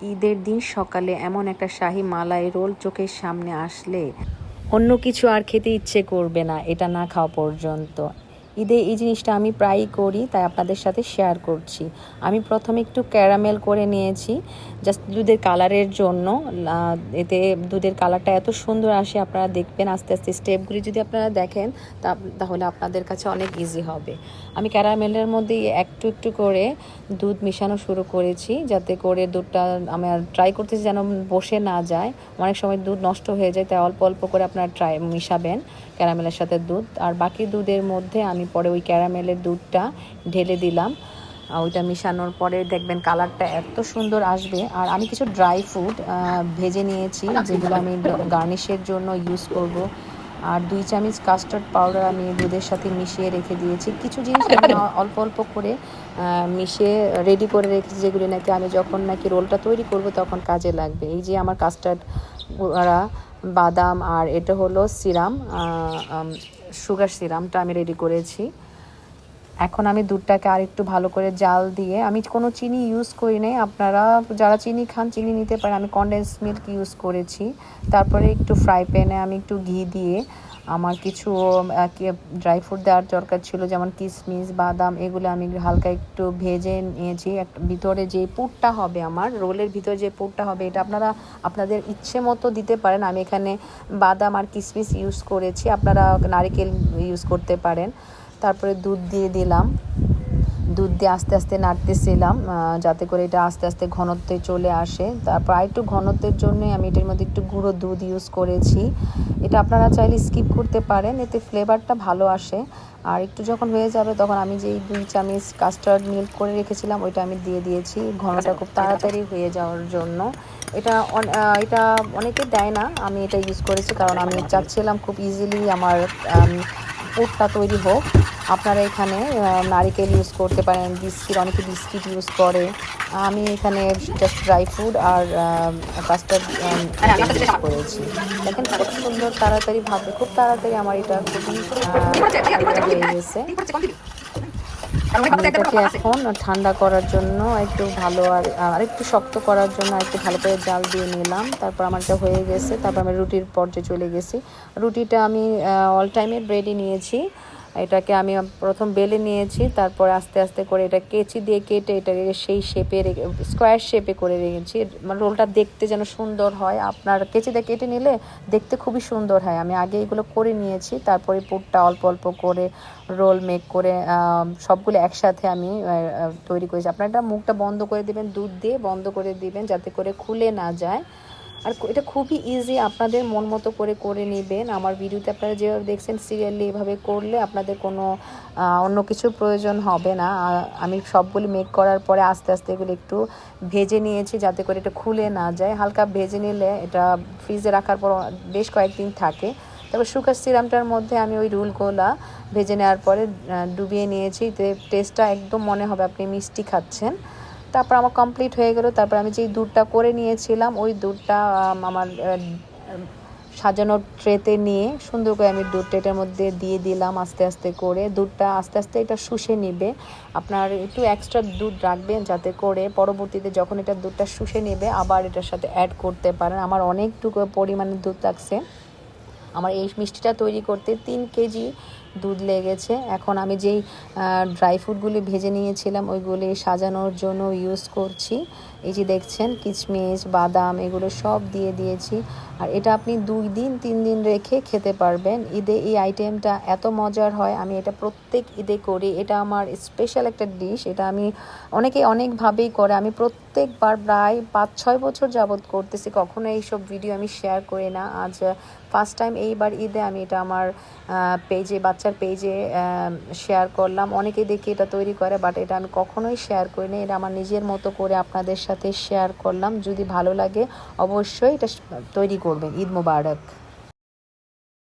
ঈদের দিন সকালে এমন একটা শাহী মালাই রোল চোখের সামনে আসলে অন্য কিছু আর খেতে ইচ্ছে করবে না, এটা না খাওয়া পর্যন্ত। ঈদে এই জিনিসটা আমি প্রায়ই করি, তাই আপনাদের সাথে শেয়ার করছি। আমি প্রথমে একটু ক্যারামেল করে নিয়েছি জাস্ট দুধের কালারের জন্য। এতে দুধের কালারটা এত সুন্দর আসে, আপনারা দেখবেন আস্তে আস্তে স্টেপগুলি যদি আপনারা দেখেন তাহলে আপনাদের কাছে অনেক ইজি হবে। আমি ক্যারামেলের মধ্যে একটু একটু করে দুধ মিশানো শুরু করেছি, যাতে করে দুধটা আমি ট্রাই করতেছি যেন বসে না যায়। অনেক সময় দুধ নষ্ট হয়ে যায়, তাই অল্প অল্প করে আপনারা মিশাবেন ক্যারামেলের সাথে দুধ। আর বাকি দুধের মধ্যে আমি পরে ওই ক্যারামেলের দুধটা ঢেলে দিলাম। ওইটা মিশানোর পরে দেখবেন কালারটা এত সুন্দর আসবে। আর আমি কিছু ড্রাই ফ্রুট ভেজে নিয়েছি, যেগুলো আমি গার্নিশের জন্য ইউজ করব। আর 2 চামচ কাস্টার্ড পাউডার আমি দুধের সাথে মিশিয়ে রেখে দিয়েছি। কিছু জিনিস আমি অল্প অল্প করে মিশিয়ে রেডি করে রেখেছি, যেগুলি নাকি আমি যখন নাকি রোলটা তৈরি করব তখন কাজে লাগবে। এই যে আমার কাস্টার্ড বাদাম, আর এটা হলো সিরাম, সুগার সিরামটা আমি রেডি করেছি। এখন আমি দুধটাকে আর একটু ভালো করে জাল দিয়ে, আমি কোনো চিনি ইউজ করি নাই, আপনারা যারা চিনি খান চিনি নিতে পারেন, আমি কনডেন্স মিল্ক ইউজ করেছি। তারপরে একটু ফ্রাই প্যানে আমি একটু ঘি দিয়ে আমার কিছু ড্রাই ফ্রুট দেওয়ার দরকার ছিল, যেমন কিশমিশ, বাদাম, এগুলো আমি হালকা একটু ভেজে নিয়েছি। ভিতরে যে পুরটা হবে, আমার রোলের ভিতরে যে পুরটা হবে, এটা আপনারা আপনাদের ইচ্ছে মতো দিতে পারেন। আমি এখানে বাদাম আর কিশমিশ ইউজ করেছি, আপনারা নারকেল ইউজ করতে পারেন। তারপরে দুধ দিয়ে দিলাম, দুধ দিয়ে আস্তে আস্তে নাড়তেছিলাম যাতে করে এটা আস্তে আস্তে ঘনত্বে চলে আসে। তারপর একটু ঘনত্বের জন্য আমি এটার মধ্যে একটু গুঁড়ো দুধ ইউজ করেছি। এটা আপনারা চাইলে স্কিপ করতে পারেন, এতে ফ্লেভারটা ভালো আসে। আর একটু যখন হয়ে যাবে তখন আমি যেই 2 চামচ কাস্টার্ড মিল্ক করে রেখেছিলাম ওইটা আমি দিয়ে দিয়েছি, ঘনটা খুব তাড়াতাড়ি হয়ে যাওয়ার জন্য। এটা এটা অনেকে দেয় না, আমি এটা ইউজ করেছি কারণ আমি চাচ্ছিলাম খুব ইজিলি আমার পুরটা তৈরি হোক। আপনারা এখানে নারিকেল ইউজ করতে পারেন, বিস্কিট, অনেকে বিস্কিট ইউজ করে। আমি এখানে জাস্ট ড্রাই ফ্রুট আর কাস্টার্ড ইউজ করেছি। দেখেন খুব সুন্দর তাড়াতাড়ি ভাবে, খুব তাড়াতাড়ি আমার এটা খুবই হয়ে গেছে। আমি এটাকে এখন ঠান্ডা করার জন্য একটু ভালো আর একটু শক্ত করার জন্য একটু ভালো করে জাল দিয়ে নিলাম। তারপর আমার এটা হয়ে গেছে। তারপর আমি রুটির পর্যায়ে চলে গেছি। রুটিটা আমি অল টাইমের ব্রেডই নিয়েছি। এটাকে আমি প্রথম বেলে নিয়েছি, তারপর আস্তে আস্তে করে এটা কেচি দিয়ে কেটে এটাকে সেই শেপে স্কোয়ার শেপে করে রেখেছি, মানে রোলটা দেখতে যেন সুন্দর হয়। আপনার কেচি দিয়ে কেটে নিলে দেখতে খুবই সুন্দর হয়। আমি আগে এগুলো করে নিয়েছি, তারপরে পুরটা অল্প অল্প করে রোল মেক করে সবগুলো একসাথে আমি তৈরি করেছি। আপনারা এটা মুখটা বন্ধ করে দেবেন, দুধ দিয়ে বন্ধ করে দিবেন যাতে করে খুলে না যায়। আর এটা খুবই ইজি, আপনাদের মন মতো করে করে নেবেন। আমার ভিডিওতে আপনারা যেভাবে দেখছেন সিরিয়ালি এভাবে করলে আপনাদের কোনো অন্য কিছুর প্রয়োজন হবে না। আমি সবগুলি মেক করার পরে আস্তে আস্তে এগুলো একটু ভেজে নিয়েছি যাতে করে এটা খুলে না যায়। হালকা ভেজে নিলে এটা ফ্রিজে রাখার পর বেশ কয়েকদিন থাকে। তারপর সুগার সিরামটার মধ্যে আমি ওই রোলগুলা ভেজে নেওয়ার পরে ডুবিয়ে নিয়েছি, টেস্টটা একদম মনে হবে আপনি মিষ্টি খাচ্ছেন। তারপর আমার কমপ্লিট হয়ে গেল। তারপর আমি যেই দুধটা করে নিয়েছিলাম ওই দুধটা আমার সাজানোর ট্রেতে নিয়ে সুন্দর করে আমি দুধটা এটার মধ্যে দিয়ে দিলাম আস্তে আস্তে করে। দুধটা আস্তে আস্তে এটা শুষে নিবে, আপনার একটু এক্সট্রা দুধ রাখবেন যাতে করে পরবর্তীতে যখন এটা দুধটা শুষে নেবে আবার এটার সাথে অ্যাড করতে পারেন। আমার অনেকটুকু পরিমাণে দুধ লাগছে, আমার এই মিষ্টিটা তৈরি করতে 3 কেজি দুধ লেগেছে। এখন আমি যেই ড্রাই ফ্রুটগুলি ভেজে নিয়েছিলাম ওইগুলি সাজানোর জন্য ইউজ করছি। এই যে দেখছেন কিশমিশ, বাদাম, এগুলো সব দিয়ে দিয়েছি। আর এটা আপনি 2 দিন 3 দিন রেখে খেতে পারবেন। ঈদে এই আইটেমটা এত মজার হয়, আমি এটা প্রত্যেক ঈদে করি। এটা আমার স্পেশাল একটা ডিশ, এটা আমি অনেকে অনেকভাবেই করে, আমি প্রত্যেকবার প্রায় 5-6 বছর যাবৎ করতেছি, কখনো এইসব ভিডিও আমি শেয়ার করি না। আজ ফার্স্ট টাইম এইবার ঈদে আমি এটা আমার পেজে, বাচ্চার পেজে শেয়ার করলাম। অনেকেই দেখি এটা তৈরি করে, বাট এটা আমি কখনোই শেয়ার করি না। এটা আমার নিজের মতো করে আপনাদের সাথে শেয়ার করলাম। যদি ভালো লাগে অবশ্যই এটা তৈরি করবেন। ঈদ মোবারক।